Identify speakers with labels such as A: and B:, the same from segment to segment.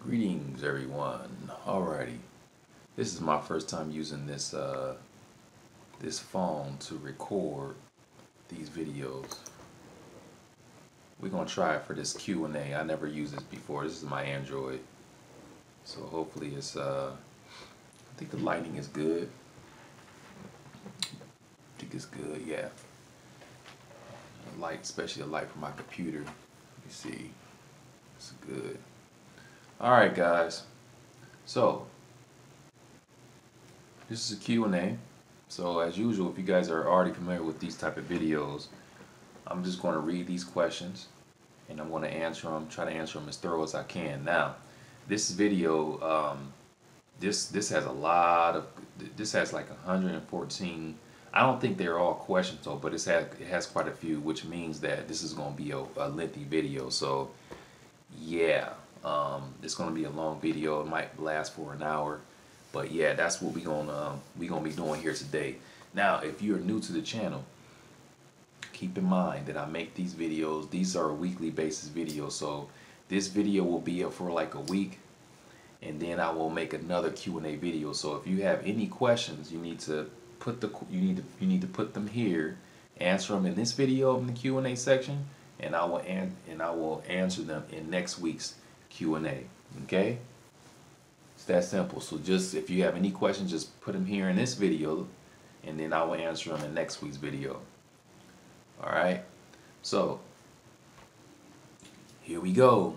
A: Greetings everyone. Alrighty, this is my first time using this this phone to record these videos. We're gonna try it for this Q&A. I never used this before. This is my Android, so hopefully it's I think the lighting is good. I think it's good, yeah. A light, especially a light from my computer. You see, it's good. Alright guys, so this is a Q&A. So as usual, if you guys are already familiar with these type of videos, I'm just going to read these questions and I'm going to answer them, try to answer them as thorough as I can. Now, this video, this has a lot of, this has like 114. I don't think they're all questions though, but it has quite a few, which means that this is going to be a lengthy video. So yeah. It's gonna be a long video. It might last for an hour, but yeah, that's what we gonna be doing here today. Now, if you're new to the channel, keep in mind that I make these videos. These are weekly basis videos, so this video will be up for like a week, and then I will make another Q&A video. So if you have any questions, you need to put put them here, answer them in this video in the Q&A section, and I will answer them in next week's Q&A. Okay, it's that simple. So just if you have any questions, just put them here in this video, and then I will answer them in next week's video. All right, so here we go.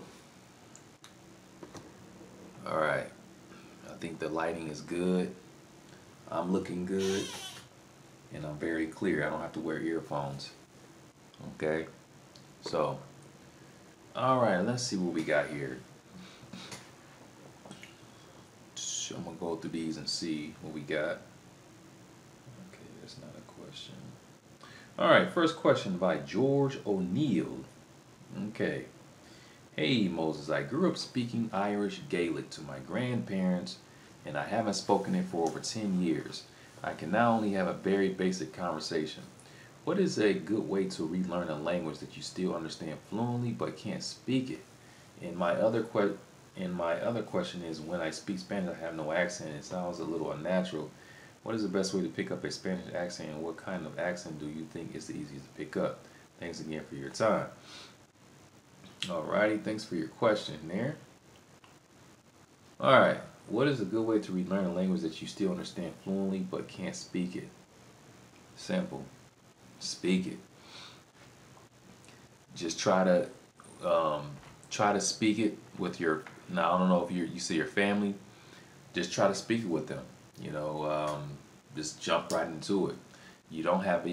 A: All right, I think the lighting is good. I'm looking good, and I'm very clear. I don't have to wear earphones. Okay, so all right, let's see what we got here. I'm gonna go through these and see what we got. Okay, that's not a question. All right, first question by George O'Neill. Okay. Hey Moses, I grew up speaking Irish Gaelic to my grandparents, and I haven't spoken it for over 10 years. I can now only have a very basic conversation. What is a good way to relearn a language that you still understand fluently but can't speak it? And my other question is, when I speak Spanish, I have no accent. It sounds a little unnatural. What is the best way to pick up a Spanish accent, and what kind of accent do you think is the easiest to pick up? Thanks again for your time. Alrighty, thanks for your question there. Alright, what is a good way to relearn a language that you still understand fluently but can't speak it? Simple. Speak it. Just try to speak it with your, now I don't know if you see your family, just try to speak it with them. You know, just jump right into it. You won't have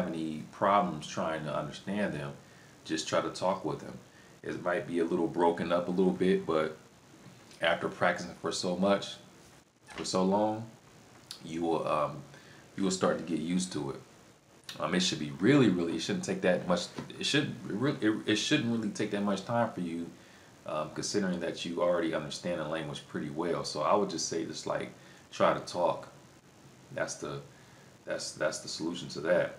A: any problems trying to understand them. Just try to talk with them. It might be a little broken up a little bit, but after practicing for so long, you will start to get used to it. It should be really, it shouldn't take that much. It shouldn't really take that much time for you, considering that you already understand the language pretty well. So I would just say, just like, try to talk. That's the solution to that.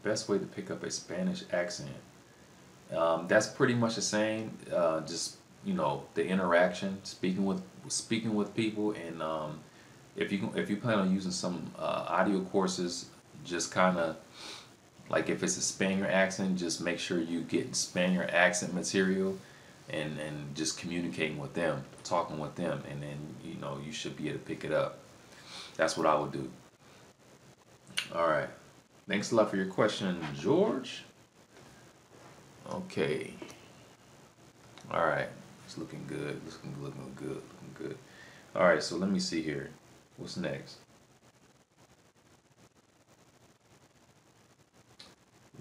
A: Best way to pick up a Spanish accent. That's pretty much the same. Just, you know, the interaction, speaking with people, and if you plan on using some audio courses, just kind of like, if it's a Spaniard accent, just make sure you get Spaniard accent material and just communicating with them, talking with them, and then, you know, you should be able to pick it up. That's what I would do. All right, thanks a lot for your question, George. Okay. All right, it's looking good. Looking good. All right, so let me see here. What's next?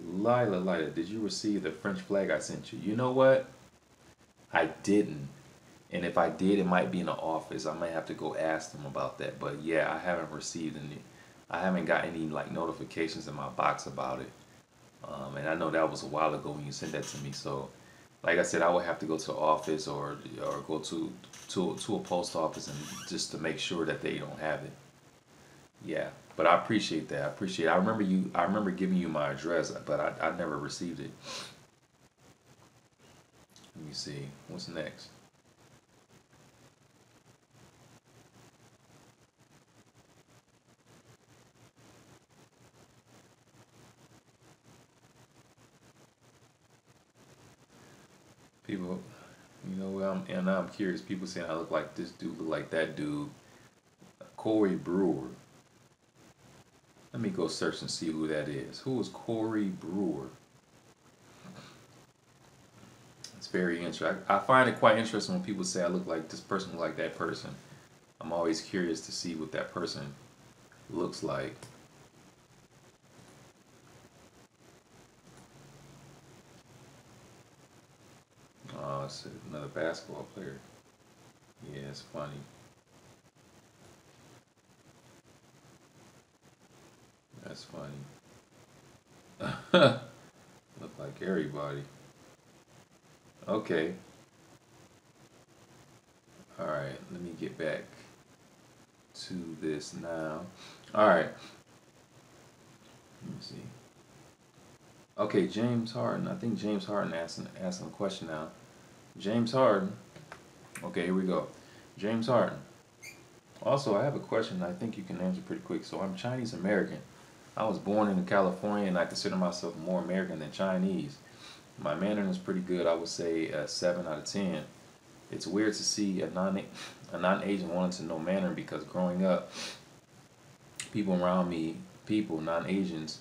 A: Lila, did you receive the French flag I sent you? You know what? I didn't. And if I did, it might be in the office. I might have to go ask them about that. But yeah, I haven't received any. I haven't got any like notifications in my box about it. And I know that was a while ago when you sent that to me. So, like I said, I would have to go to the office or go to a post office and just to make sure that they don't have it. Yeah, but I appreciate that. I remember giving you my address, but I never received it. Let me see. What's next? People, and I'm curious. People saying I look like this dude, look like that dude. Corey Brewer. Let me go search and see who that is. Who is Corey Brewer? It's very interesting. I find it quite interesting when people say I look like this person, look like that person. I'm always curious to see what that person looks like. Oh, it's another basketball player. Yeah, it's funny. That's funny. Look like everybody. Okay. Alright, let me get back to this now. Alright. Let me see. Okay, James Harden. I think James Harden asking a question now. James Harden. Okay, here we go. James Harden. Also, I have a question I think you can answer pretty quick. So I'm Chinese American. I was born in California and I consider myself more American than Chinese. My Mandarin is pretty good. I would say a 7 out of 10. It's weird to see a non-Asian wanting to know Mandarin because growing up, people around me, non-Asians,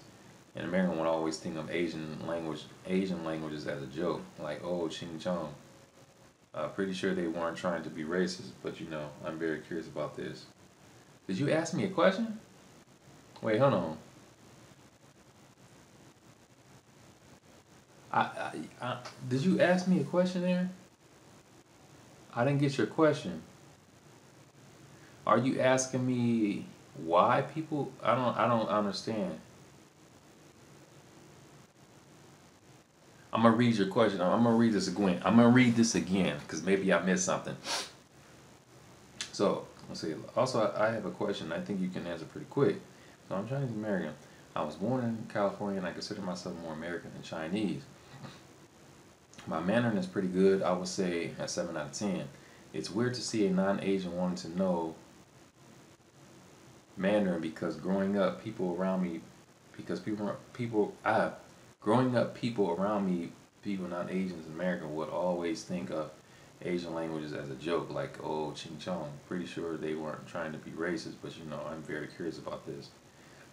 A: in America would always think of Asian languages as a joke, like, oh, Ching Chong. Pretty sure they weren't trying to be racist, but I'm very curious about this. Did you ask me a question? Wait, hold on. Did you ask me a question there? I didn't get your question. Are you asking me why people? I don't understand. I'm gonna read your question. I'm gonna read this again. Because maybe I missed something. So let's see. Also, I have a question. I think you can answer pretty quick. So I'm Chinese American. I was born in California, and I consider myself more American than Chinese. My Mandarin is pretty good. I would say a 7 out of 10. It's weird to see a non-Asian wanting to know Mandarin because growing up, people around me, people not Asians in America would always think of Asian languages as a joke, like, oh, Ching Chong. Pretty sure they weren't trying to be racist, but I'm very curious about this.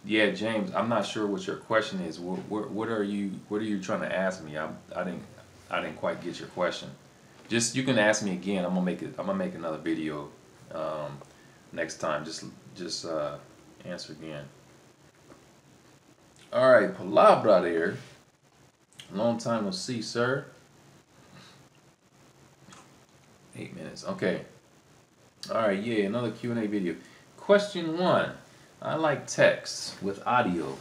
A: Yeah, James, I'm not sure what your question is. What are you trying to ask me? I didn't quite get your question. Just, you can ask me again. I'm gonna make another video next time. Just answer again. All right, palabra there. Long time no see, sir. 8 minutes. Okay. All right. Yeah, another Q&A video. Question 1. I like text with audio.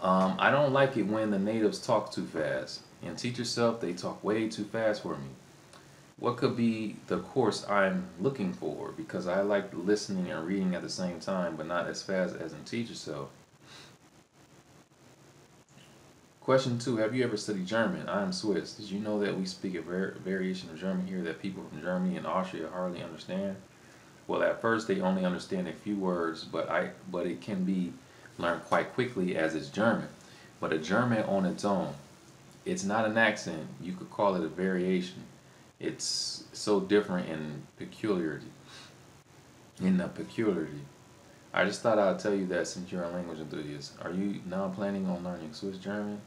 A: I don't like it when the natives talk too fast. In Teach Yourself, they talk way too fast for me. What could be the course I'm looking for? Because I like listening and reading at the same time, but not as fast as in Teach Yourself. Question 2. Have you ever studied German? I am Swiss. Did you know that we speak a variation of German here that people from Germany and Austria hardly understand? Well, at first they only understand a few words, but it can be learned quite quickly as it's German. But a German on its own, it's not an accent. You could call it a variation. It's so different in peculiarity. I just thought I'd tell you that since you're a language enthusiast. Are you now planning on learning Swiss German?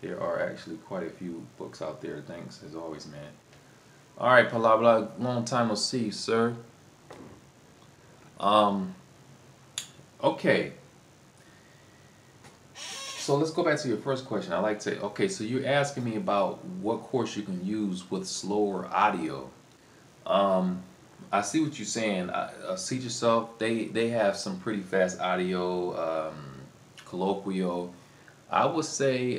A: There are actually quite a few books out there. Thanks, as always, man. All right, Palabla, long time no see, sir. Okay. So let's go back to your first question. Okay, so you're asking me about what course you can use with slower audio. I see what you're saying. Teach Yourself, they have some pretty fast audio, colloquial. I would say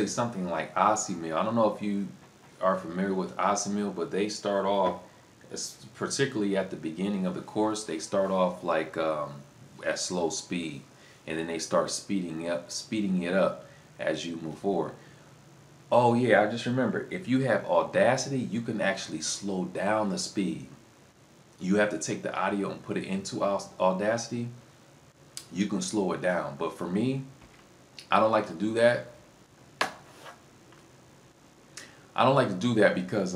A: something like Osimil. I don't know if you are familiar with Osimil, but they start off, particularly at the beginning of the course, they start off like at slow speed, and then they start speeding it up, as you move forward. Oh yeah, I just remember, if you have Audacity, you can actually slow down the speed. You have to take the audio and put it into Audacity. You can slow it down. But for me, I don't like to do that. I don't like to do that because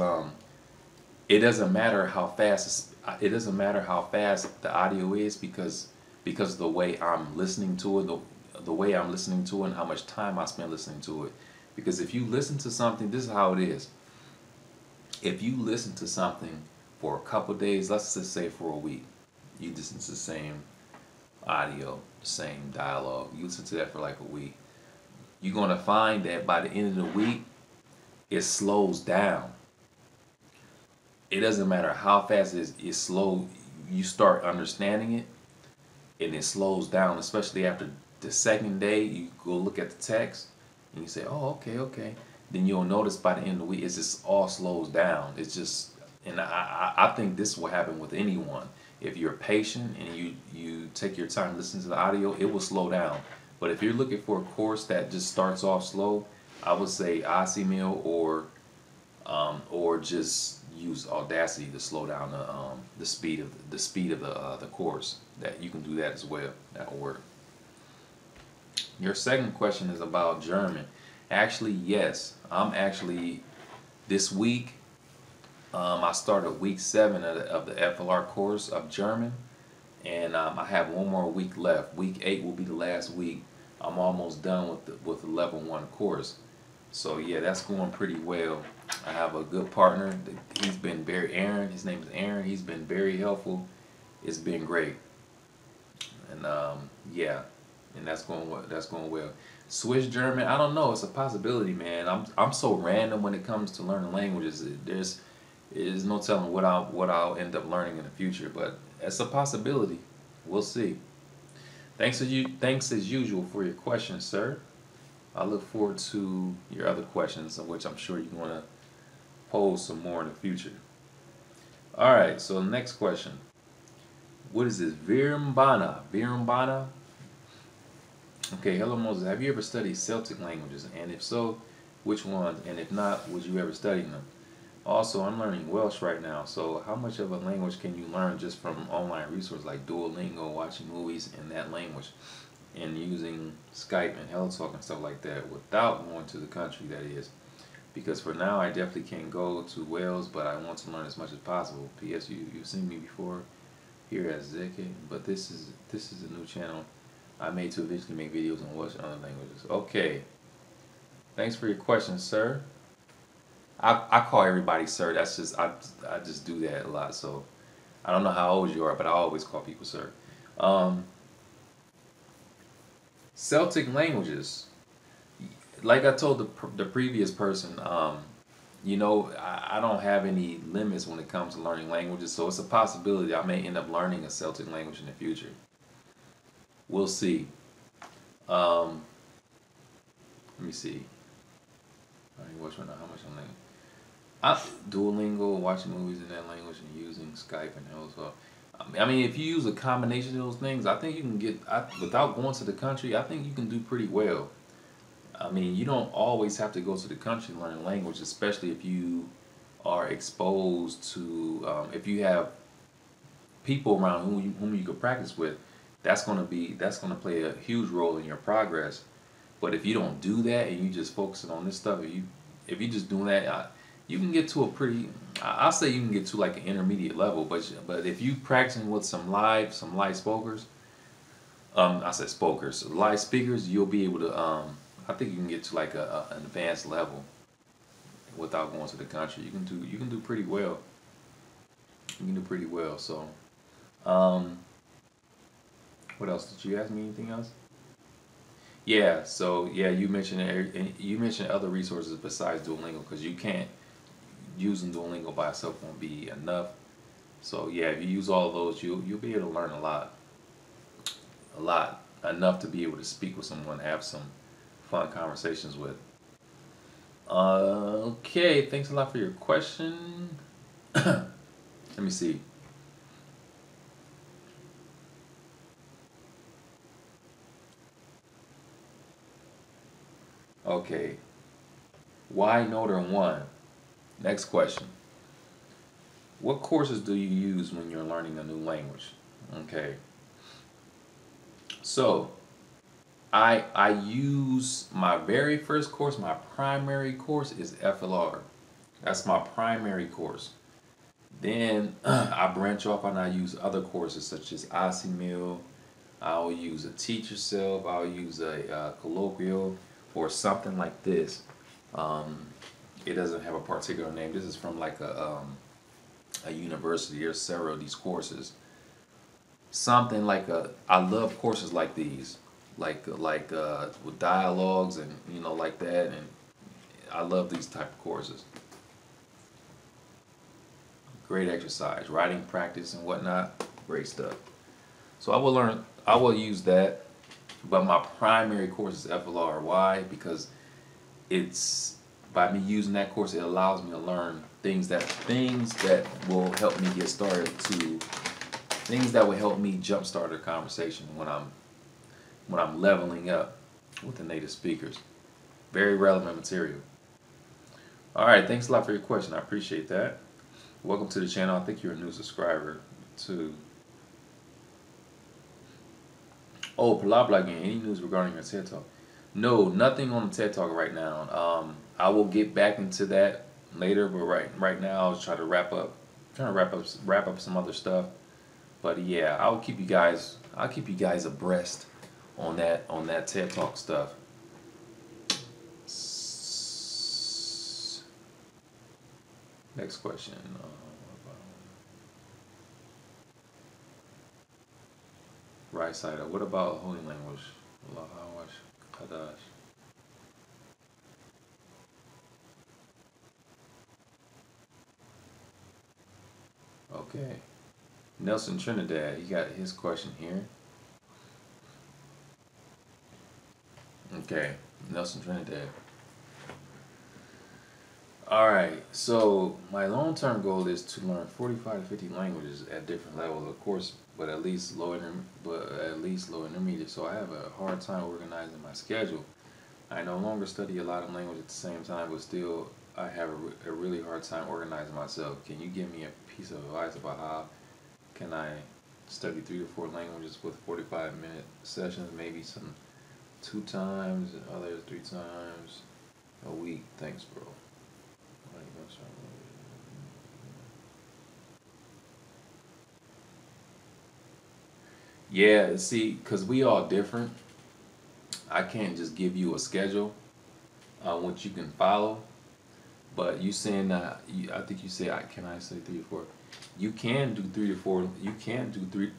A: it doesn't matter how fast the audio is, because of the way I'm listening to it, the way I'm listening to it, and how much time I spend listening to it. Because if you listen to something, this is how it is. If you listen to something for a couple days, let's just say for a week, you listen to the same audio, same dialogue, you listen to that for like a week, you're going to find that by the end of the week, it slows down. It doesn't matter how fast it's slow, you start understanding it, and it slows down, especially after the second day. You go look at the text, and you say, oh, okay. Then you'll notice by the end of the week, it's just all slows down. It's just, and I think this will happen with anyone. If you're patient and you take your time to listen to the audio, it will slow down. But if you're looking for a course that just starts off slow, I would say Osimil, or just use Audacity to slow down the speed of the course. That you can do that as well. That'll work. Your second question is about German. Actually, yes. I'm actually this week. I started week 7 of the FLR course of German, and I have one more week left. Week 8 will be the last week. I'm almost done with the level 1 course. So yeah, that's going pretty well. I have a good partner. He's been Aaron. His name is Aaron. He's been very helpful. It's been great, and yeah, and that's going well. Swiss German, I don't know. It's a possibility, man. I'm so random when it comes to learning languages. There's no telling what I'll end up learning in the future, but it's a possibility. We'll see. Thanks as usual for your questions, sir. I look forward to your other questions, of which I'm sure you're going to pose some more in the future. All right, so the next question. What is this? Virambana? Okay, hello Moses. Have you ever studied Celtic languages? And if so, which ones? And if not, would you ever study them? Also, I'm learning Welsh right now, so how much of a language can you learn just from online resources like Duolingo, watching movies in that language, and using Skype and HelloTalk and stuff like that without going to the country, that is? Because for now, I definitely can't go to Wales, but I want to learn as much as possible. P.S. You've seen me before here as Zeke, but this is a new channel I made to eventually make videos on Welsh and other languages. Okay. Thanks for your question, sir. I call everybody sir. That's just I just do that a lot. So I don't know how old you are, but I always call people sir. Celtic languages. Like I told the previous person, you know, I don't have any limits when it comes to learning languages, so it's a possibility I may end up learning a Celtic language in the future. We'll see. Let me see. I ain't watching how much I'm learning. Duolingo, watching movies in that language, and using Skype and HelloTalk. I mean, if you use a combination of those things, I think you can get, without going to the country, I think you can do pretty well. I mean, you don't always have to go to the country to learn a language, especially if you are exposed to, if you have people around whom you can practice with. That's gonna play a huge role in your progress. But if you don't do that and you just focusing on this stuff, if you just doing that, you can get to a pretty, I'll say you can get to like an intermediate level. But if you practicing with some live speakers, live speakers, you'll be able to, I think you can get to like an advanced level without going to the country. You can do pretty well. You can do pretty well. So, what else? Did you ask me anything else? Yeah. So yeah, you mentioned other resources besides Duolingo, because you can't, using Duolingo by itself won't be enough. So yeah, if you use all of those, you'll be able to learn a lot, enough to be able to speak with someone, have some fun conversations with. Okay, thanks a lot for your question. Let me see. Okay. Why Northern 1? Next question. What courses do you use when you're learning a new language? Okay. So, I use my very first course, my primary course is FLR. That's my primary course. Then I branch off and I use other courses such as ICMIL. I'll use a Teach Yourself. I'll use a colloquial or something like this. It doesn't have a particular name. This is from like a university. There's several of these courses. Something like I love courses like these, like with dialogues and like that, and I love these type of courses. Great exercise, writing practice and whatnot, great stuff. So I will use that, but my primary course is FLR. Why? Because it's, by me using that course, it allows me to learn things that will help me get started to, things that will help me jumpstart a conversation when I'm leveling up with the native speakers. Very relevant material. All right, thanks a lot for your question. I appreciate that. Welcome to the channel. I think you're a new subscriber too. Oh, blah blah again. Any news regarding your TED Talk? No, nothing on the TED Talk right now. I will get back into that later, but right now I'll try to wrap up some other stuff. But yeah, I'll keep you guys abreast on that TED Talk stuff. Next question. Right side up. What about holy language? Okay. Nelson Trinidad, he got his question here. Okay, Nelson Trinidad. Alright, so my long-term goal is to learn 45 to 50 languages at different levels, of course, but at least low intermediate, so I have a hard time organizing my schedule. I no longer study a lot of language at the same time, but still I have a really hard time organizing myself. Can you give me a piece of advice about how can I study 3 to 4 languages with 45-minute sessions, maybe some 2 times and others 3 times a week? Thanks, bro. Yeah, see, because we all different. I can't just give you a schedule which you can follow. But you saying that, I think you say, can I say 3 to 4? You can do 3 to 4. You can do 3.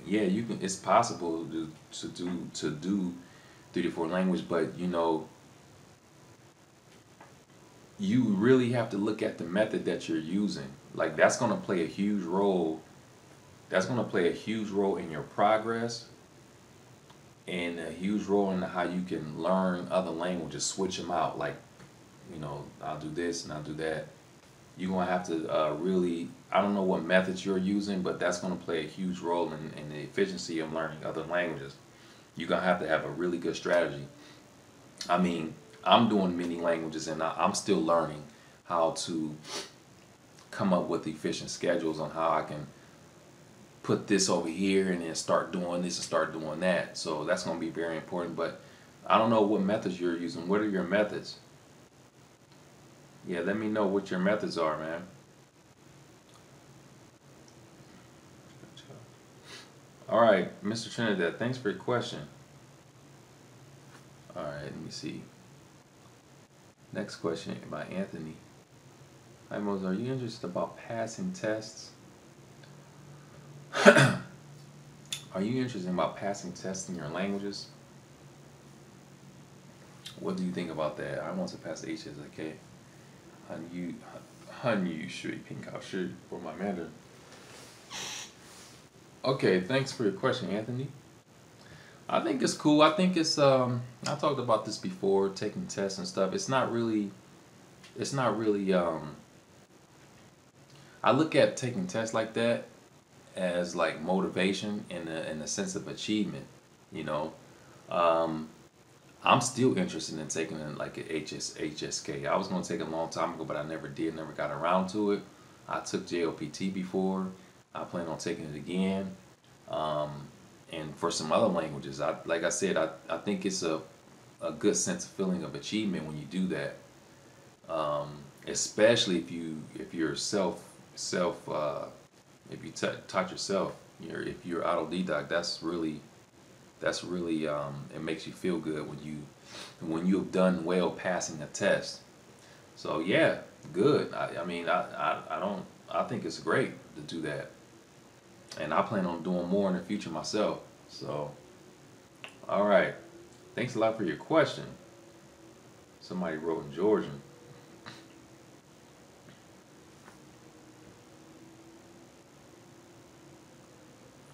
A: Yeah, you can. It's possible to do 3 to 4 languages, but you really have to look at the method that you're using. Like, that's going to play a huge role. That's going to play a huge role in your progress and a huge role in how you can learn other languages, switch them out. Like, I'll do this and I'll do that. You're going to have to really, I don't know what methods you're using, but that's going to play a huge role in the efficiency of learning other languages. You're going to have a really good strategy. I mean, I'm doing many languages and I'm still learning how to come up with efficient schedules on how I can put this over here and then start doing this and start doing that. So that's going to be very important, but I don't know what methods you're using. What are your methods? Yeah, let me know what your methods are, man. All right, Mr. Trinidad, thanks for your question. All right, let me see. Next question by Anthony. Hi, Moses, are you interested about passing tests? Are you interested about passing tests in your languages? What do you think about that? I want to pass the HSK. 汉语水平考试 for my Mandarin. Okay, thanks for your question, Anthony. I think it's cool. I think it's I talked about this before, taking tests and stuff. It's not really I look at taking tests like that as like motivation in the sense of achievement, I'm still interested in taking like a HSK. I was going to take it a long time ago, but I never did, never got around to it. I took JLPT before. I plan on taking it again. And for some other languages, like I said, I think it's a good sense of feeling of achievement when you do that. Especially if you're if you taught yourself, if you're autodidact, that's really it makes you feel good when you have done well passing a test. So yeah, good. I mean I think it's great to do that, and I plan on doing more in the future myself. So all right, thanks a lot for your question. Somebody wrote in Georgian.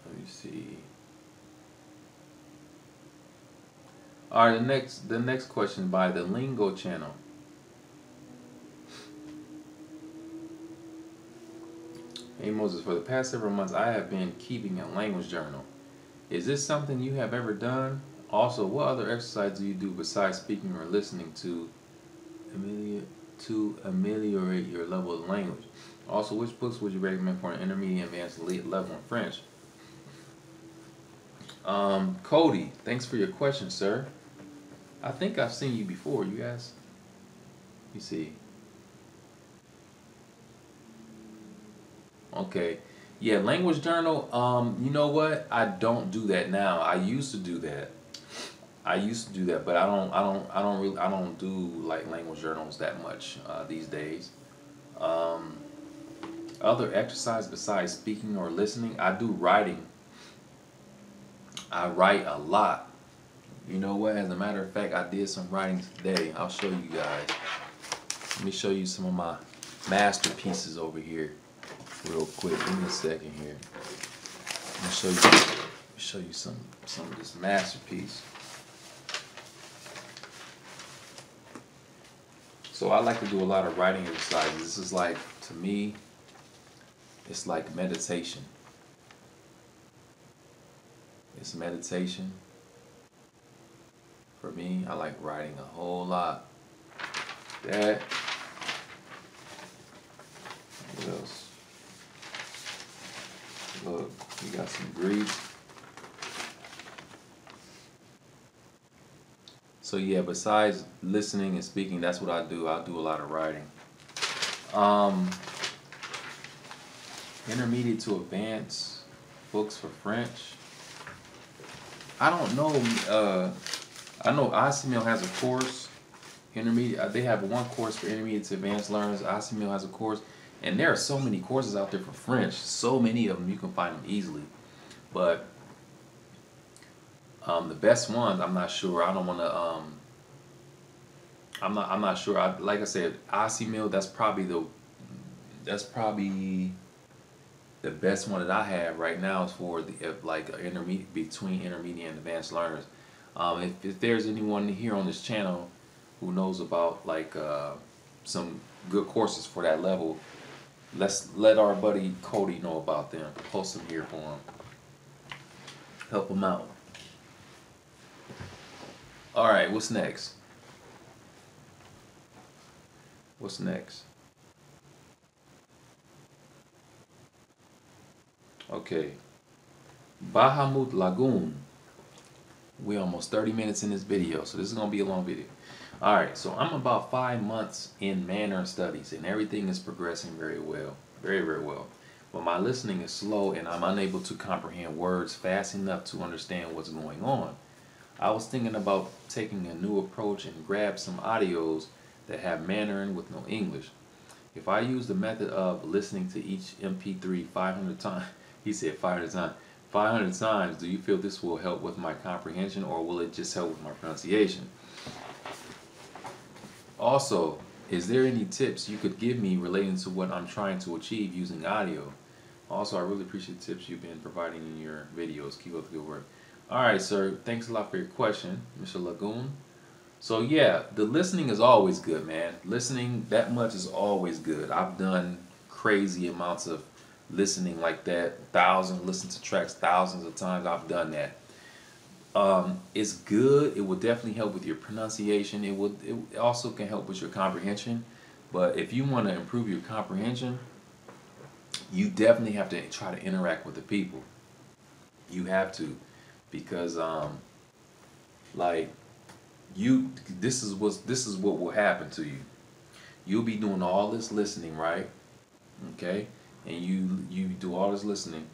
A: Let me see. All right, the next question by the Lingo channel. Hey Moses, for the past several months I have been keeping a language journal. Is this something you have ever done? Also, what other exercise do you do besides speaking or listening to ameliorate your level of language? Also, which books would you recommend for an intermediate advanced level in French? Cody, thanks for your question, sir. I think I've seen you before. You asked. You see. Okay. Yeah, language journal. You know what? I don't do that now. I used to do that. But I don't do like language journals that much these days. Other exercise besides speaking or listening, I do writing. I write a lot. You know what? As a matter of fact, I did some writing today. I'll show you guys. Let me show you some of my masterpieces over here real quick. Give me a second here. Let me show you some of this masterpiece. So I like to do a lot of writing exercises. This is like, to me, it's like meditation. It's meditation. For me, I like writing a whole lot. That. What else? Look, we got some Greek. So yeah, besides listening and speaking, that's what I do. I do a lot of writing. Intermediate to advanced books for French. I don't know. I know ICML has a course. Intermediate. They have one course for intermediate to advanced learners. ICML has a course, and there are so many courses out there for French. So many of them, you can find them easily. But the best ones, I'm not sure. I don't want to. I'm not sure. Like I said, ICML. That's probably the best one that I have right now is for the like intermediate, between intermediate and advanced learners. If there's anyone here on this channel who knows about like some good courses for that level, let's let our buddy Cody know about them. Post them here for him. Help him out. All right, what's next? What's next? Okay. Bahamut Lagoon. We're almost 30 minutes in this video, so this is going to be a long video. Alright, so I'm about 5 months in Mandarin studies, and everything is progressing very well. Very, very well. But my listening is slow, and I'm unable to comprehend words fast enough to understand what's going on. I was thinking about taking a new approach and grab some audios that have Mandarin with no English. If I use the method of listening to each MP3 500 times, he said 500 times, 500 times, do you feel this will help with my comprehension, or will it just help with my pronunciation? Also, is there any tips you could give me relating to what I'm trying to achieve using audio? Also, I really appreciate the tips you've been providing in your videos. Keep up the good work. Alright, sir. Thanks a lot for your question, Mr. Lagoon. So yeah, the listening is always good, man. Listening that much is always good. I've done crazy amounts of listening like that. Listen to tracks thousands of times. I've done that. It's good. It will definitely help with your pronunciation. It also can help with your comprehension. But if you want to improve your comprehension, you definitely have to try to interact with the people. You have to, because like this is what will happen to you. You'll be doing all this listening, right? Okay, and you do all this listening.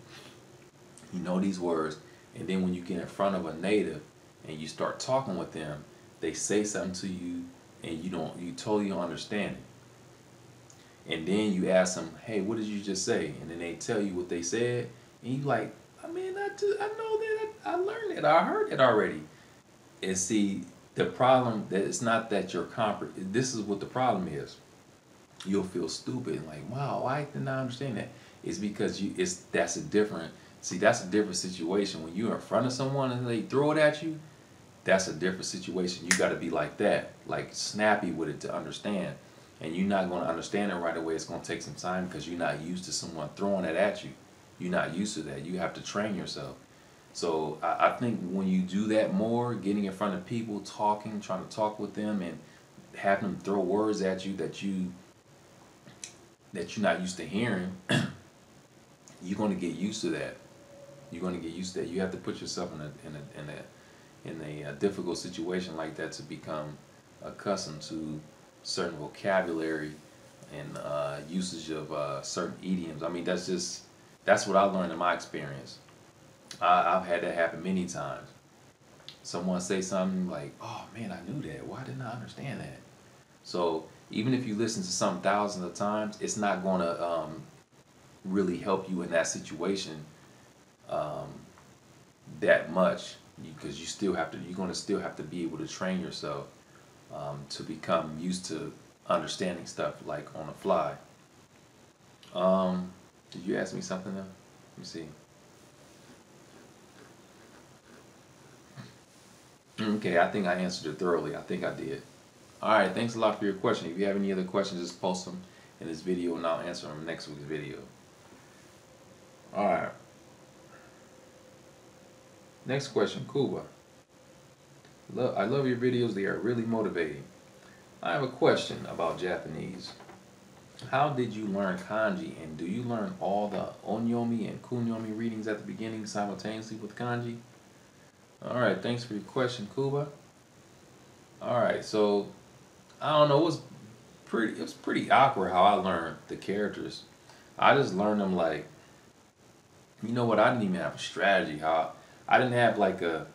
A: You know these words, and then when you get in front of a native and you start talking with them, they say something to you, and you totally don't understand it. And then you ask them, hey, what did you just say? And then they tell you what they said, and you like, I mean, I know that, I learned it, I heard it already. And see, the problem that it's not that you're this is what the problem is. You'll feel stupid, like, wow, why didn't I understand that? It's because that's a different situation. When you're in front of someone and they throw it at you, that's a different situation. You got to be like that, like snappy with it to understand. And you're not going to understand it right away. It's going to take some time because you're not used to someone throwing it at you. You're not used to that. You have to train yourself. So I think when you do that more, getting in front of people, talking, trying to talk with them, and having them throw words at you that you're not used to hearing, you're going to get used to that. You're going to get used to that. You have to put yourself in a difficult situation like that to become accustomed to certain vocabulary and usage of certain idioms. I mean, that's what I learned in my experience. I've had that happen many times. Someone say something like, oh man, I knew that. Why didn't I understand that? So even if you listen to something thousands of times, it's not going to really help you in that situation that much, because you're going to still have to be able to train yourself to become used to understanding stuff like on the fly. Did you ask me something though? Let me see. Okay, I think I answered it thoroughly. I think I did. Alright, thanks a lot for your question. If you have any other questions, just post them in this video and I'll answer them in next week's video. Alright. Next question, Kuba. I love your videos. They are really motivating. I have a question about Japanese. How did you learn kanji, and do you learn all the onyomi and kunyomi readings at the beginning simultaneously with kanji? Alright, thanks for your question, Kuba. Alright, so I don't know, it was pretty awkward how I learned the characters. I just learned them like, you know what, I didn't even have a strategy. I didn't have like a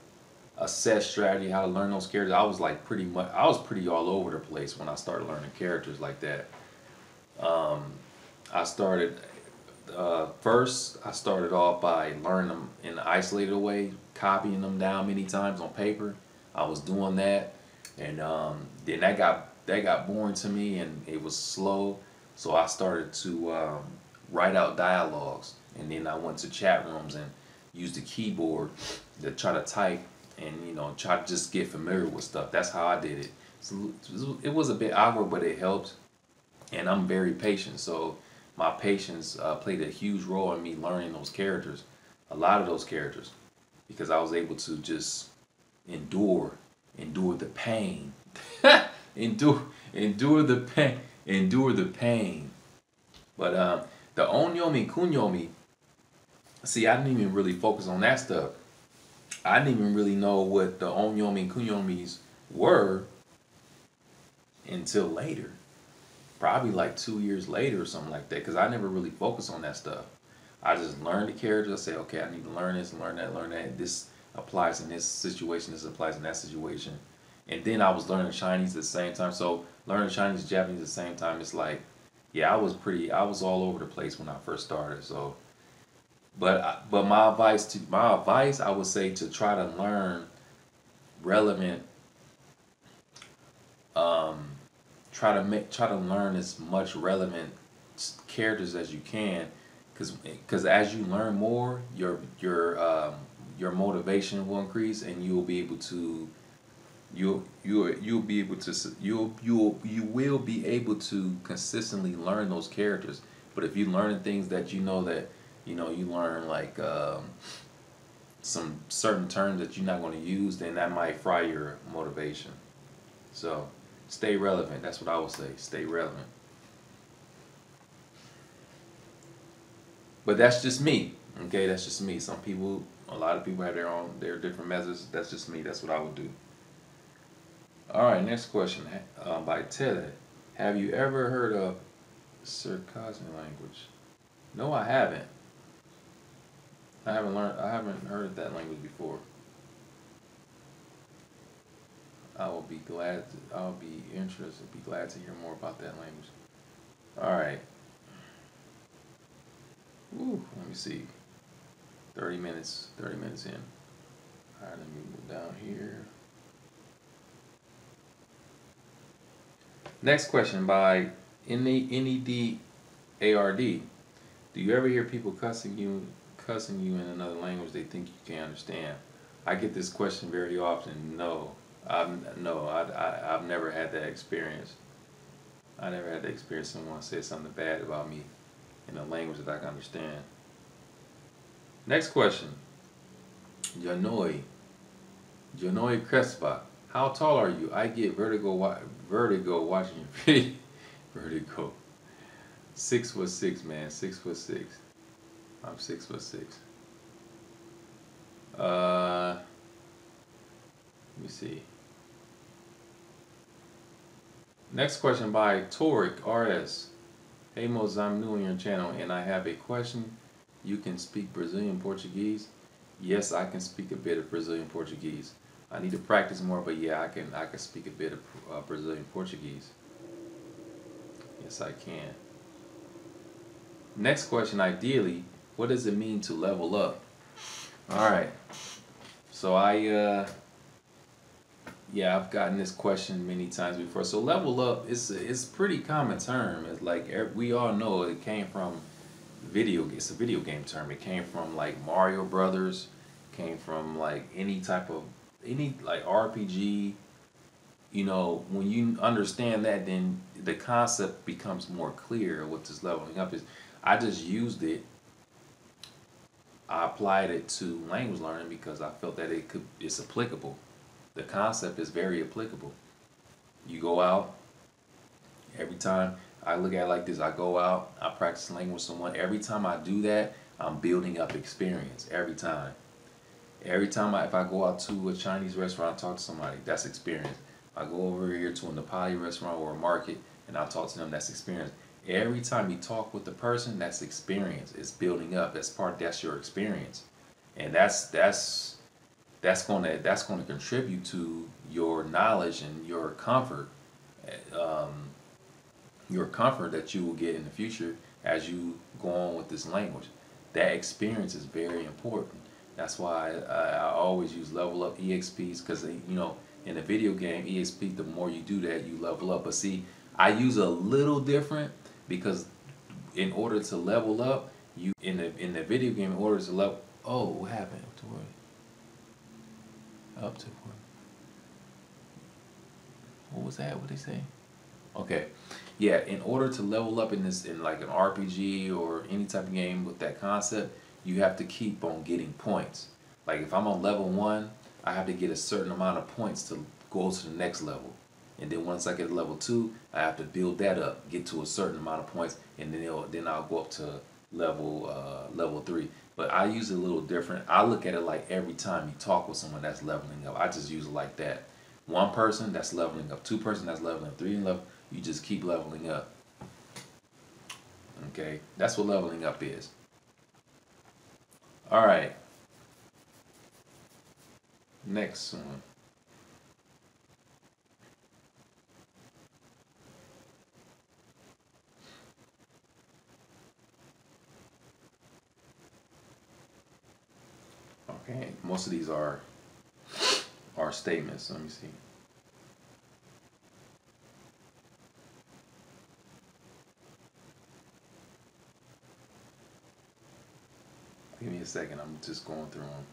A: set strategy how to learn those characters. I was like pretty all over the place when I started learning characters like that. I started off by learning them in an isolated way, copying them down many times on paper. I was doing that, and then that got boring to me, and it was slow. So I started to write out dialogues, and then I went to chat rooms and used the keyboard to try to type and try to just get familiar with stuff. That's how I did it. So it was a bit awkward, but it helped. And I'm very patient, so my patience played a huge role in me learning those characters, a lot of those characters, because I was able to just endure the pain, endure the pain. But the onyomi, kunyomi, see, I didn't even really focus on that stuff. I didn't even really know what the onyomi and kunyomis were until later. Probably like 2 years later or something like that, because I never really focused on that stuff. I just learned the characters. I say, okay, I need to learn this, learn that. This applies in this situation, this applies in that situation. And then I was learning Chinese at the same time. So learning Chinese and Japanese at the same time, it's like, yeah, I was all over the place when I first started. So, but my advice, I would say to try to learn relevant. Try to learn as much relevant characters as you can, because as you learn more, your motivation will increase, and you will be able to consistently learn those characters. But if you learn things that you learn like some certain terms that you're not going to use, then that might fry your motivation. So stay relevant. That's what I would say. Stay relevant. But that's just me. Okay, that's just me. Some people, a lot of people have their different methods. That's just me. That's what I would do. All right, next question by Ted. Have you ever heard of Circassian language? No, I haven't. I haven't heard of that language before. I'll be interested, be glad to hear more about that language. All right. Ooh, let me see. 30 minutes in. All right, let me move down here. Next question by NEDARD. Do you ever hear people cussing you in another language they think you can't understand? I get this question very often. No, I've never had that experience. I never had the experience someone said something bad about me in a language that I can understand. Next question. Janoi Crespa. How tall are you? I get vertigo watching your video. Vertigo. 6'6", man. 6'6". I'm 6'6". Let me see. Next question by Toric RS. Hey Mos, I'm new on your channel and I have a question. You can speak Brazilian Portuguese? Yes, I can speak a bit of Brazilian Portuguese. I need to practice more, but yeah, I can speak a bit of Brazilian Portuguese. Yes, I can. Next question, ideally, what does it mean to level up? All right. So I've gotten this question many times before. So level up is a pretty common term. It's like we all know it came from it's a video game term. It came from like Mario Brothers, came from like any like RPG. You know, when you understand that, then the concept becomes more clear. What this leveling up is. I just used it. I applied it to language learning because I felt that it's applicable. The concept is very applicable. You go out, every time I look at it like this, I go out, I practice language with someone. Every time I do that, I'm building up experience. Every time. If I go out to a Chinese restaurant, talk to somebody, that's experience. If I go over here to a Nepali restaurant or a market and I talk to them, that's experience. Every time you talk with the person, that's experience. It's building up. That's your experience, and that's going to contribute to your knowledge and your comfort that you will get in the future as you go on with this language. That experience is very important. That's why I always use level up EXPs, because you know, in a video game EXP, the more you do that, you level up. But see, I use a little different, because in order to level up, you in the video game, in order to level, oh, what happened to what? Up to what? What was that? What they say? Okay, yeah. In order to level up in like an RPG or any type of game with that concept, you have to keep on getting points. Like if I'm on level 1, I have to get a certain amount of points to go to the next level. And then once I get to level 2, I have to build that up, get to a certain amount of points, and then I'll go up to level 3. But I use it a little different. I look at it like every time you talk with someone that's leveling up, I just use it like that. One person, that's leveling up. 2 person, that's leveling up. 3 level, you just keep leveling up. Okay, that's what leveling up is. All right. Next one. Okay, most of these are statements. Let me see. Give me a second. I'm just going through them.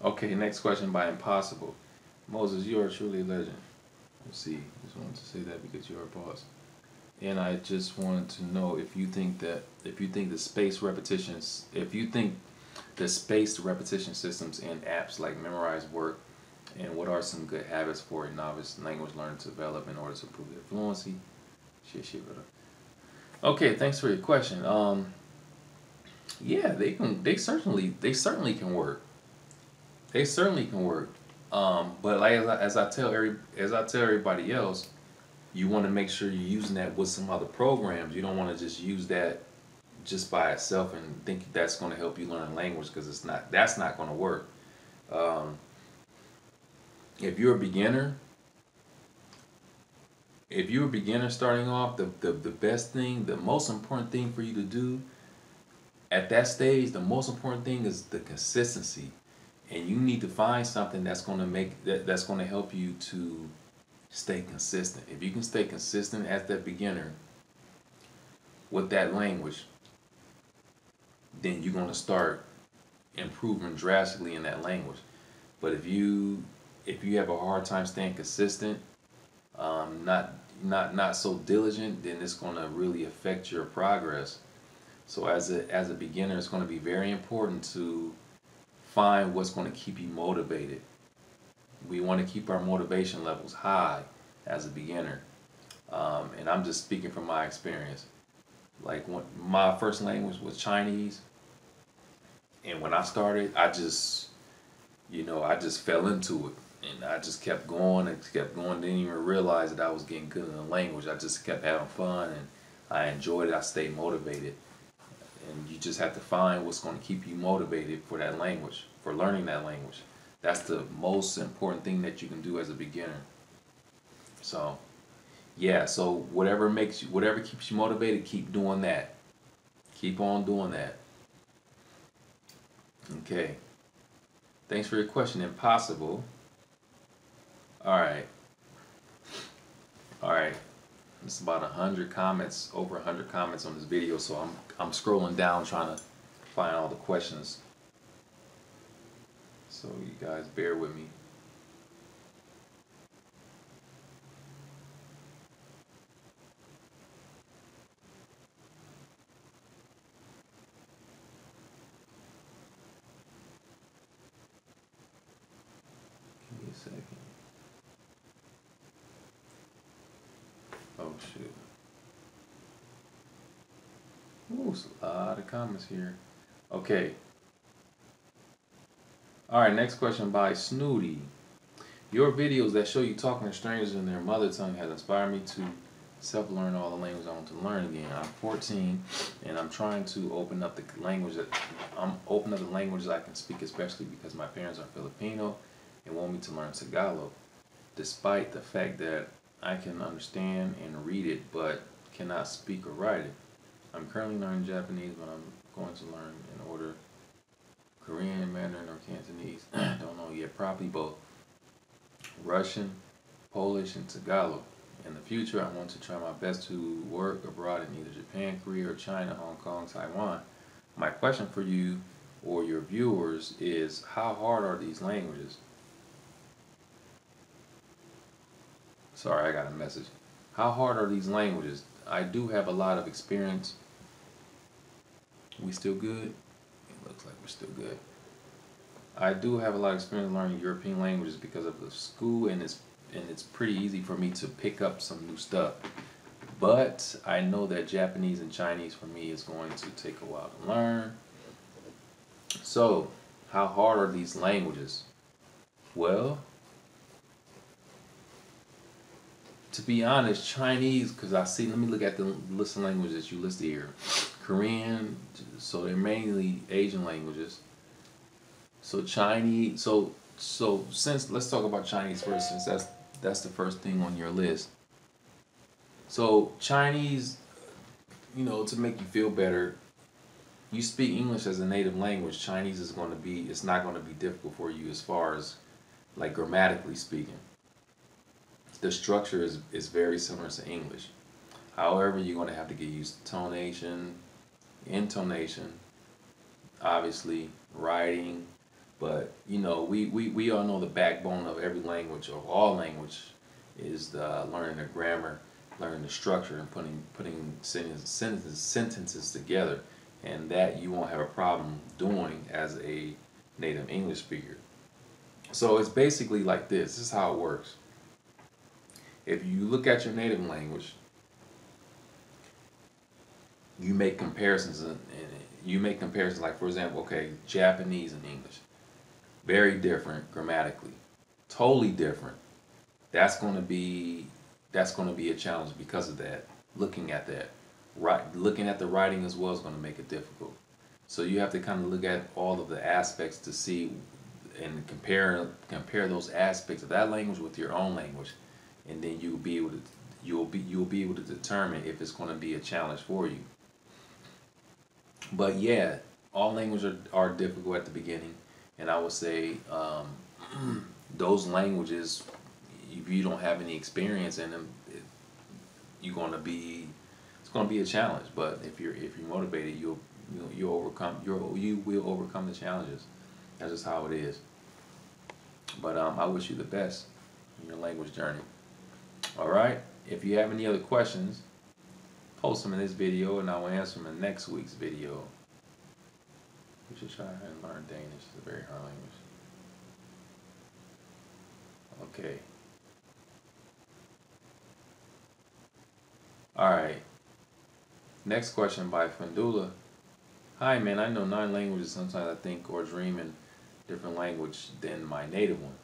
A: Okay, next question by Impossible. Moses, you are truly a legend. Let's see. Just wanted to say that because you're a boss. And I just wanted to know if you think the spaced repetitions, if you think the spaced repetition systems in apps like Memorize work, and what are some good habits for a novice language learner to develop in order to improve their fluency? Shit, brother. Okay, thanks for your question. Yeah, they certainly can work. They certainly can work. But like as I tell everybody else, you want to make sure you're using that with some other programs. You don't want to just use that just by itself and think that's going to help you learn a language, because it's not. That's not going to work. Um, if you're a beginner, starting off, the best thing, the most important thing for you to do at that stage, the most important thing is the consistency. And you need to find something that's going to that's going to help you to stay consistent. If you can stay consistent as that beginner with that language, then you're going to start improving drastically in that language. But if you have a hard time staying consistent, not so diligent, then it's going to really affect your progress. So as a beginner, it's going to be very important to find what's going to keep you motivated. We want to keep our motivation levels high as a beginner. And I'm just speaking from my experience. Like when my first language was Chinese, and when I started, I just fell into it, and I just kept going and kept going. Didn't even realize that I was getting good in the language. I just kept having fun, and I enjoyed it. I stayed motivated. And you just have to find what's going to keep you motivated for that language, for learning that language. That's the most important thing that you can do as a beginner. So, yeah, so whatever keeps you motivated, keep doing that. Keep on doing that. Okay. Thanks for your question, Impossible. Alright. Alright. It's about 100 comments, over 100 comments on this video, so I'm scrolling down trying to find all the questions. So you guys bear with me. Give me a second. Oh shit. Ooh, it's a lot of comments here. Okay. Alright, next question by Snooty. Your videos that show you talking to strangers in their mother tongue has inspired me to self-learn all the languages I want to learn again. I'm 14 and I'm trying to open up the language I can speak, especially because my parents are Filipino and want me to learn Tagalog, despite the fact that I can understand and read it but cannot speak or write it. I'm currently learning Japanese, but I'm going to learn in order Korean, Mandarin, or Cantonese. Don't know yet. Probably both. Russian, Polish, and Tagalog. In the future, I want to try my best to work abroad in either Japan, Korea, or China, Hong Kong, Taiwan. My question for you or your viewers is, how hard are these languages? Sorry, I got a message. How hard are these languages? I do have a lot of experience. We still good? It looks like we're still good. I do have a lot of experience learning European languages because of the school, and it's pretty easy for me to pick up some new stuff. But I know that Japanese and Chinese for me is going to take a while to learn. So, how hard are these languages? Well, to be honest, Chinese, because let me look at the list of languages you listed here. Korean, so they're mainly Asian languages. So Chinese, so since, let's talk about Chinese first, since that's the first thing on your list. So Chinese, to make you feel better, you speak English as a native language. Chinese is going to be, it's not going to be difficult for you as far as like grammatically speaking. The structure is very similar to English. However, you're going to have to get used to tonation, intonation, obviously, writing, But you know, we all know the backbone of every language, or all language, is learning the grammar, learning the structure, and putting sentences together, and that you won't have a problem doing as a native English speaker. So it's basically like this. This is how it works. If you look at your native language, you make comparisons, and you make comparisons. Like, for example, okay, Japanese and English, very different grammatically, totally different. That's going to be a challenge because of that. Looking at that, looking at the writing as well is going to make it difficult. So you have to kind of look at all of the aspects to see and compare those aspects of that language with your own language, and then you'll be able to determine if it's going to be a challenge for you. But yeah, all languages are difficult at the beginning, and I would say those languages, if you don't have any experience in them, it's going to be a challenge. But if you're motivated, you will overcome the challenges. That's just how it is. But I wish you the best in your language journey. All right. If you have any other questions, post them in this video, and I will answer them in next week's video. You should try and learn Danish. It's a very hard language. Okay. All right. Next question by Fendula. Hi man, I know 9 languages. Sometimes I think or dream in different language than my native one.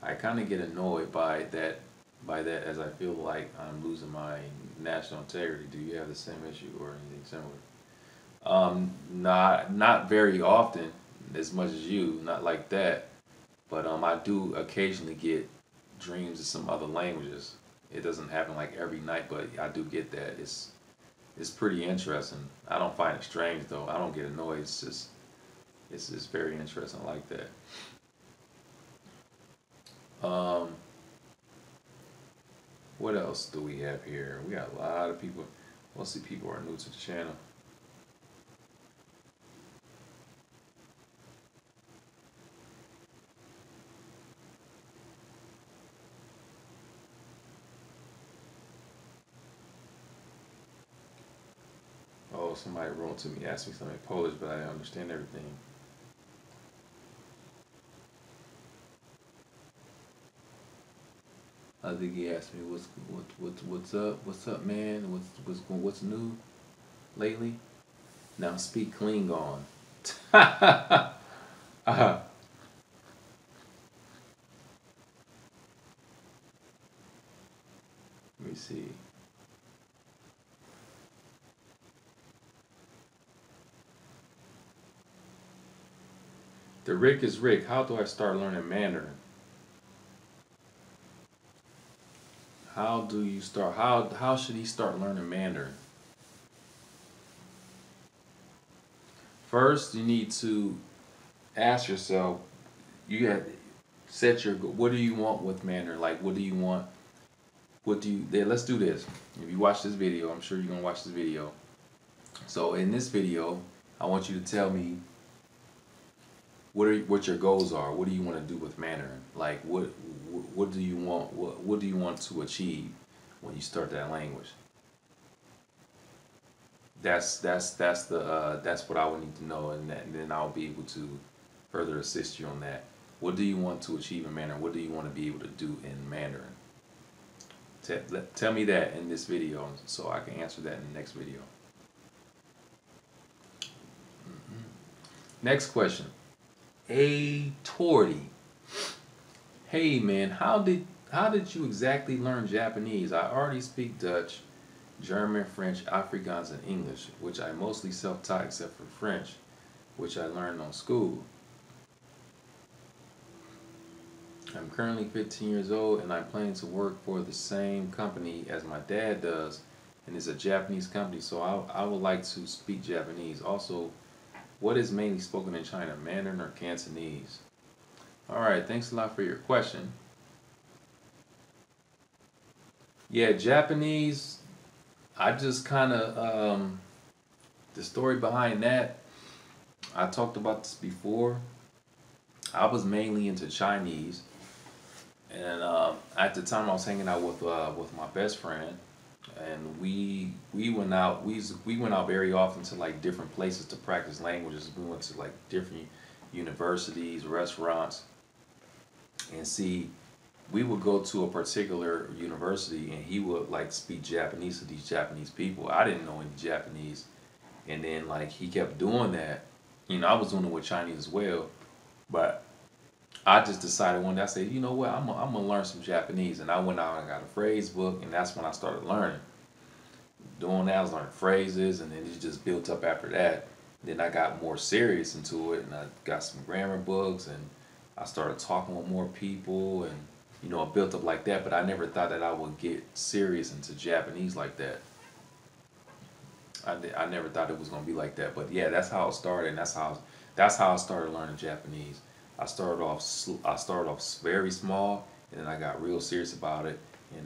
A: I kind of get annoyed by that as I feel like I'm losing my national integrity. Do you have the same issue or anything similar? Not very often, as much as you, not like that. But I do occasionally get dreams of some other languages. It doesn't happen like every night, but I do get that. It's pretty interesting. I don't find it strange though. I don't get annoyed. It's just very interesting like that. What else do we have here? We got a lot of people. Mostly people are new to the channel. Oh, somebody wrote to me, asked me something in Polish, but I didn't understand everything. I think he asked me what's up, man? What's new lately? Now speak Klingon. Let me see. The Rick is Rick. How do I start learning Mandarin? How do you start? How should he start learning Mandarin? First, you need to ask yourself. You have set your goal. What do you want with Mandarin? Like, what do you want? Let's do this. If you watch this video, I'm sure you're gonna watch this video. So in this video, I want you to tell me what your goals are. What do you want to do with Mandarin? Like, what do you want? What do you want to achieve when you start that language? That's what I would need to know, and then I'll be able to further assist you on that. What do you want to achieve in Mandarin? What do you want to be able to do in Mandarin? Tell me that in this video, so I can answer that in the next video. Next question. A Torty. Hey man, how did you exactly learn Japanese? I already speak Dutch, German, French, Afrikaans, and English, which I mostly self-taught except for French, which I learned on school. I'm currently 15 years old and I'm planning to work for the same company as my dad does, and it's a Japanese company, so I would like to speak Japanese. Also, what is mainly spoken in China, Mandarin or Cantonese? Alright, thanks a lot for your question. Yeah, Japanese, I just kind of, the story behind that, I talked about this before. I was mainly into Chinese, and at the time I was hanging out with my best friend, and we went out we went out very often to like different places to practice languages. We went to like different universities, restaurants, and see. We would go to a particular university, and he would like speak Japanese to these Japanese people. I didn't know any Japanese, and then like he kept doing that. You know, I was doing it with Chinese as well, but I just decided one day, I said, you know what, I'm gonna learn some Japanese. And I went out and got a phrase book, and that's when I started learning. Doing that, I was learning phrases, and then it just built up after that. Then I got more serious into it, and I got some grammar books, and I started talking with more people, and you know, it built up like that. But I never thought that I would get serious into Japanese like that. I never thought it was gonna be like that. But yeah, that's how it started, and that's how I started learning Japanese. I started off very small, and then I got real serious about it, and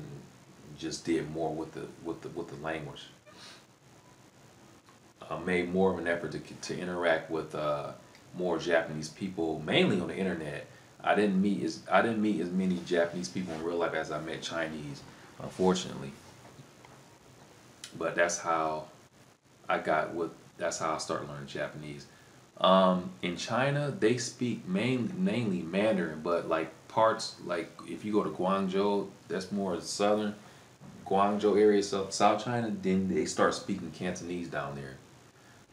A: just did more with the language. I made more of an effort to interact with more Japanese people, mainly on the internet. I didn't meet as many Japanese people in real life as I met Chinese, unfortunately. But that's how I started learning Japanese. In China, they speak mainly Mandarin, but like parts, like if you go to Guangzhou, that's more southern Guangzhou area, South China, then they start speaking Cantonese down there.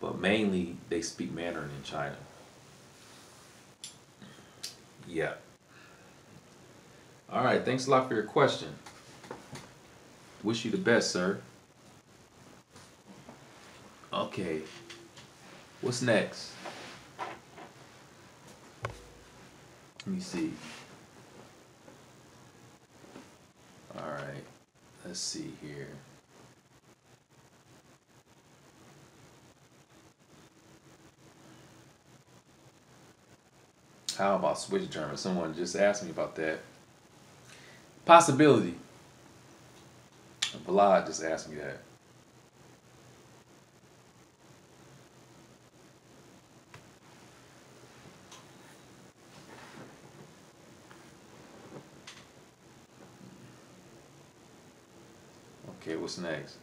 A: But mainly they speak Mandarin in China. Yeah. All right, thanks a lot for your question. Wish you the best, sir. Okay. What's next? Let me see. All right. Let's see here. How about switch German? Someone just asked me about that. Possibility. Vlad just asked me that. Okay, what's next?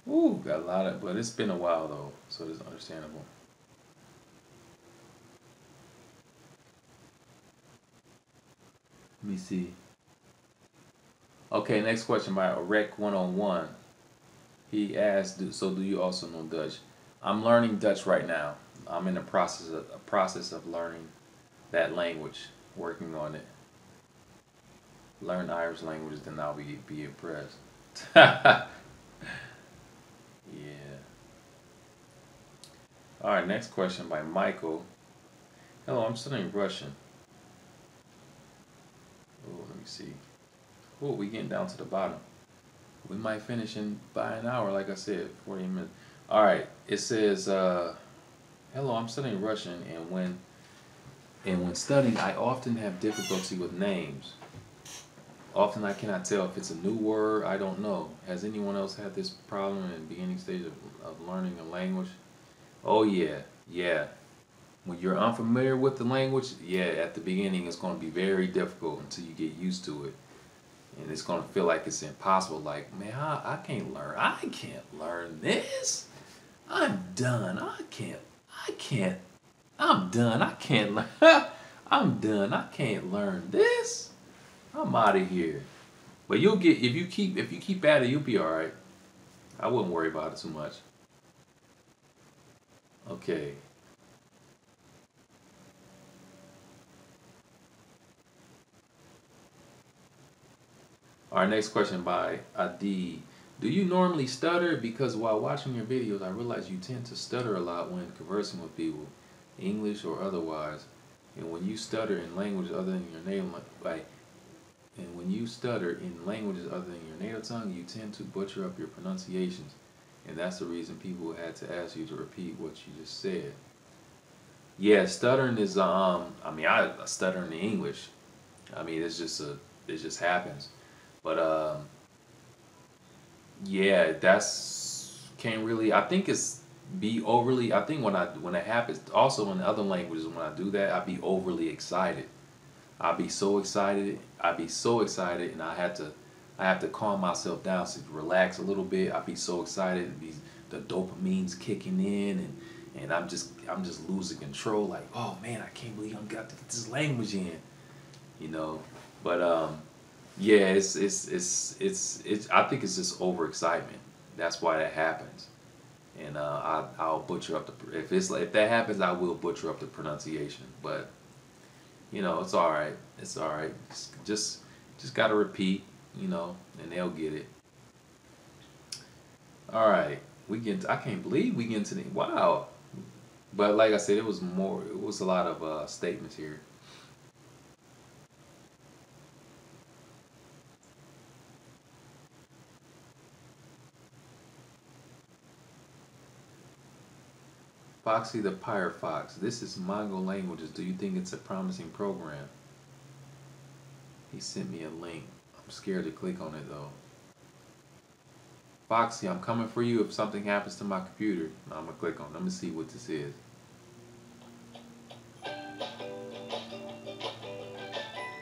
A: Ooh, got a lot of, but it's been a while though, so it's understandable. Let me see. Okay, next question by Rec 101. He asked, so do you also know Dutch? I'm learning Dutch right now. I'm in the process of learning that language, working on it. Learn Irish language, then I'll be impressed. Yeah. All right, next question by Michael. Hello, I'm studying Russian. Oh, let me see. Oh, we getting down to the bottom. We might finish in by an hour, like I said, 40 minutes. All right, it says, hello, I'm studying Russian, and when studying, I often have difficulty with names. Often I cannot tell if it's a new word. I don't know. Has anyone else had this problem in the beginning stage of learning a language? Oh yeah, yeah. When you're unfamiliar with the language, yeah, at the beginning it's going to be very difficult until you get used to it. And it's going to feel like it's impossible. Like, man, I can't learn this. I'm done. I'm done. I can't learn. I'm done. I can't learn this. I'm out of here. But you'll get, if you keep at it, you'll be all right. I wouldn't worry about it too much. Okay. Our next question by Adi. Do you normally stutter? Because while watching your videos, I realize you tend to stutter a lot when conversing with people, English or otherwise. And when you stutter in languages other than your native tongue, you tend to butcher up your pronunciations. And that's the reason people had to ask you to repeat what you just said. Yeah, stuttering is I mean I stutter in English. I mean it just happens. But yeah, that's can't really. I think it's be overly. I think when it happens, also in other languages, when I do that, I be overly excited. I be so excited. I be so excited, and I have to calm myself down to relax a little bit. I be so excited. The dopamine's kicking in, and I'm just losing control. Like, oh man, I can't believe I'm got to get this language in, you know. But yeah, it's I think it's just overexcitement. That's why that happens. And I'll butcher up the if that happens, I will butcher up the pronunciation. But you know, it's all right. It's all right. Just gotta repeat, you know, and they'll get it. All right, I can't believe we get into the wow. But like I said, it was more. It was a lot of statements here. Foxy the Pirate Fox. This is Mongol languages. Do you think it's a promising program? He sent me a link. I'm scared to click on it though. Foxy, I'm coming for you if something happens to my computer. I'm gonna click on it. Let me see what this is.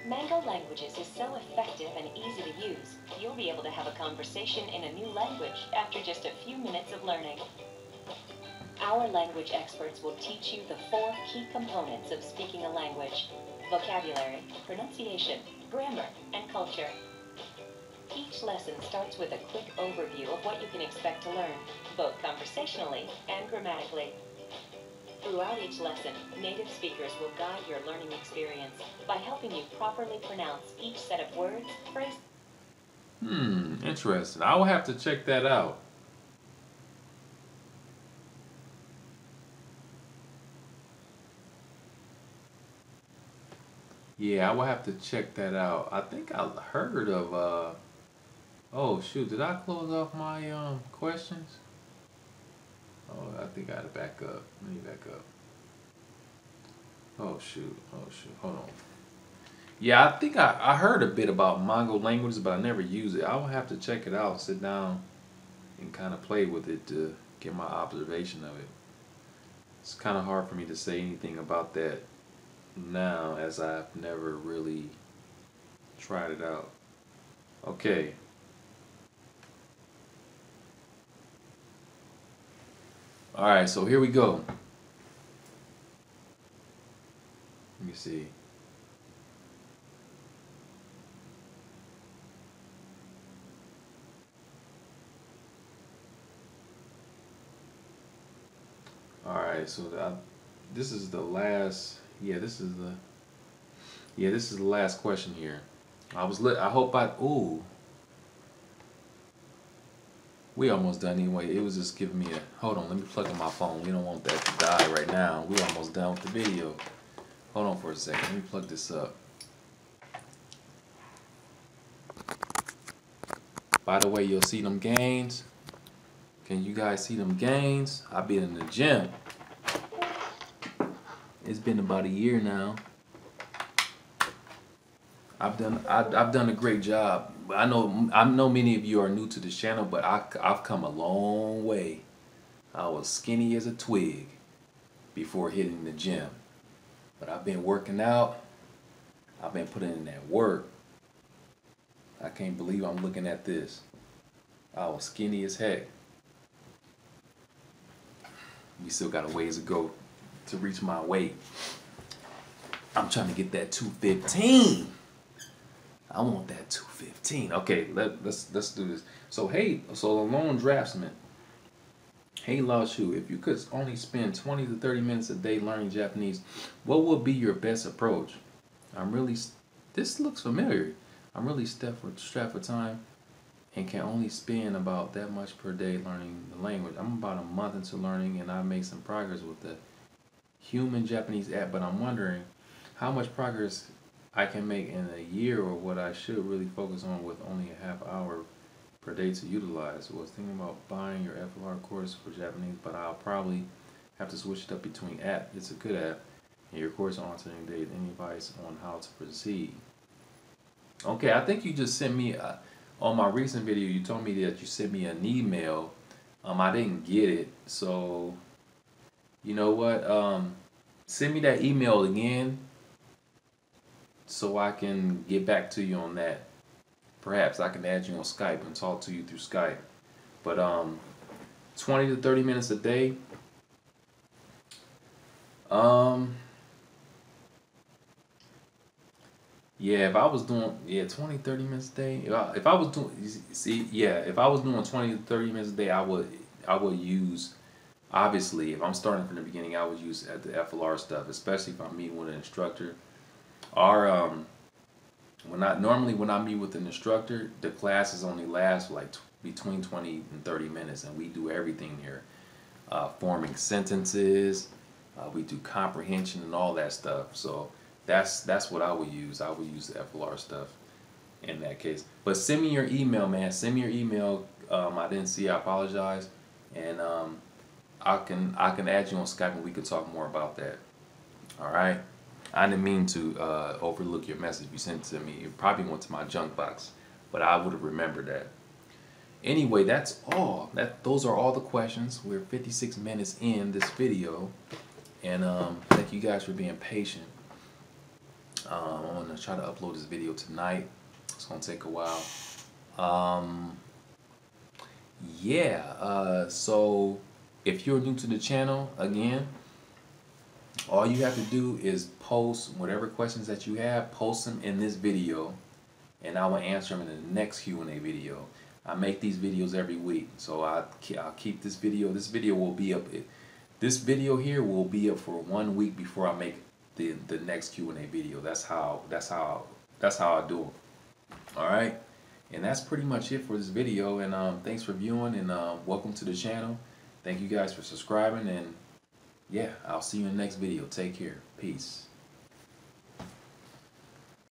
B: Mango Languages is so effective and easy to use, you'll be able to have a conversation in a new language after just a few minutes of learning. Our language experts will teach you the 4 key components of speaking a language: vocabulary, pronunciation, grammar, and culture. Each lesson starts with a quick overview of what you can expect to learn, both conversationally and grammatically. Throughout each lesson, native speakers will guide your learning experience by helping you properly pronounce each set of words, phrases.
A: Interesting. I will have to check that out. Yeah, I will have to check that out. I think I heard of oh shoot, did I close off my questions? Oh, I think I gotta back up. Let me back up. Oh shoot, hold on. Yeah, I think I heard a bit about Mongol languages, but I never used it. I will have to check it out, sit down and kind of play with it to get my observation of it. It's kind of hard for me to say anything about that now, as I've never really tried it out. Okay. Alright, so here we go. Let me see. Alright, so this is the last, this is the last question here. I hope ooh. We almost done anyway. It was just giving me hold on, let me plug in my phone. We don't want that to die right now. We almost done with the video. Hold on for a second. Let me plug this up. By the way, you'll see them gains. Can you guys see them gains? I've been in the gym. It's been about a year now. I've done a great job. I know many of you are new to this channel, but I've come a long way. I was skinny as a twig before hitting the gym. But I've been working out. I've been putting in that work. I can't believe I'm looking at this. I was skinny as heck. We still got a ways to go to reach my weight. I'm trying to get that 215. I want that 215. Okay, let's do this. So the lone draftsman. Hey Lashu, if you could only spend 20 to 30 minutes a day learning Japanese, what would be your best approach? This looks familiar. I'm really strapped for time and can only spend about that much per day learning the language. I'm about a month into learning and I made some progress with the human Japanese app, but I'm wondering how much progress I can make in a year, or what I should really focus on with only a half hour per day to utilize. I was thinking about buying your FLR course for Japanese, but I'll probably have to switch it up between app. It's a good app. And your course on alternating days. Any advice on how to proceed? Okay, I think you just sent me on my recent video. You told me that you sent me an email. I didn't get it, so you know what? Send me that email again so I can get back to you on that. Perhaps I can add you on Skype and talk to you through Skype. But 20 to 30 minutes a day. Yeah, if I was doing 20 30 minutes a day. If I was doing if I was doing 20 to 30 minutes a day, I would use, obviously, if I'm starting from the beginning, I would use the FLR stuff, especially if I'm meeting with an instructor. Our when I meet with an instructor, the classes only last like between 20 and 30 minutes, and we do everything here. Forming sentences, we do comprehension and all that stuff. So that's what I would use. I would use the FLR stuff in that case. But send me your email, man. Send me your email. I didn't see. I apologize. And I can add you on Skype and we can talk more about that. All right. I didn't mean to overlook your message you sent to me. It probably went to my junk box, but I would have remembered that. Anyway, that's all. Those are all the questions. We're 56 minutes in this video, and thank you guys for being patient. I'm gonna try to upload this video tonight. It's gonna take a while. So if you're new to the channel, again, all you have to do is post whatever questions that you have, post them in this video, and I will answer them in the next Q&A video. I make these videos every week, so I'll keep this video. This video will be up. This video here will be up for 1 week before I make the next Q&A video. That's how I do it. All right, and that's pretty much it for this video. And thanks for viewing, and welcome to the channel. Thank you guys for subscribing, and yeah, I'll see you in the next video. Take care. Peace.